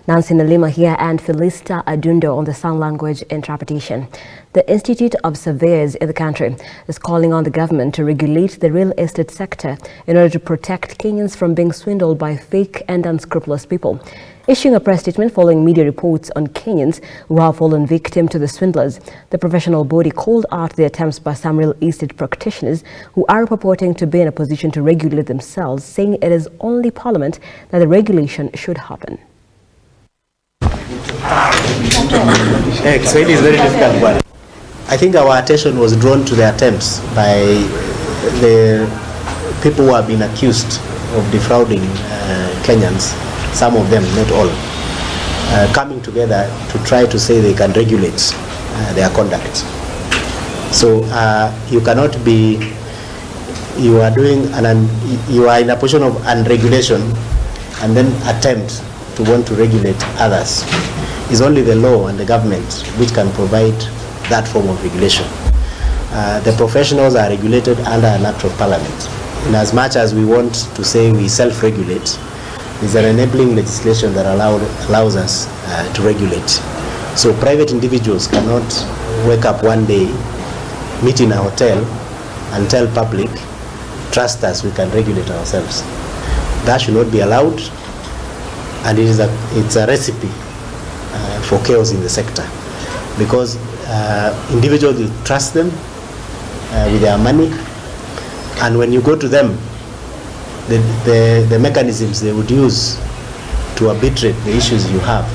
Nancy Nalima here and Felista Adundo on the sign language interpretation. The Institute of Surveyors in the country is calling on the government to regulate the real estate sector in order to protect Kenyans from being swindled by fake and unscrupulous people. Issuing a press statement following media reports on Kenyans who have fallen victim to the swindlers, the professional body called out the attempts by some real estate practitioners who are purporting to be in a position to regulate themselves, saying it is only Parliament that the regulation should happen. Kiswahili is very difficult one. I think our attention was drawn to the attempts by the people who have been accused of defrauding Kenyans, some of them, not all, coming together to try to say they can regulate their conduct. So you cannot be, you are in a position of unregulation and then attempt to want to regulate others. It's only the law and the government which can provide that form of regulation. The professionals are regulated under an act of parliament. In as much as we want to say we self-regulate, there's an enabling legislation that allows us to regulate. So private individuals cannot wake up one day, meet in a hotel and tell public, trust us, we can regulate ourselves. That should not be allowed, and it's a recipe for chaos in the sector, because individuals will trust them with their money, and when you go to them, the mechanisms they would use to arbitrate the issues you have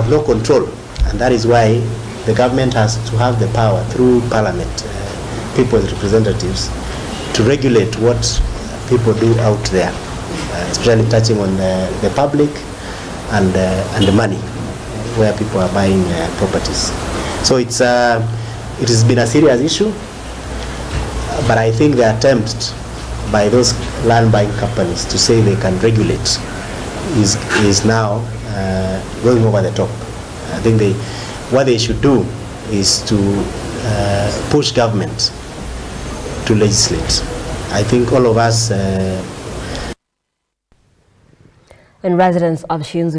no control, and that is why the government has to have the power through parliament, people's representatives, to regulate what people do out there, especially touching on the public and the money where people are buying properties. So it has been a serious issue, but I think the attempt by those land buying companies to say they can regulate is now going over the top. I think what they should do is to push government to legislate. I think all of us and residents of Shinzu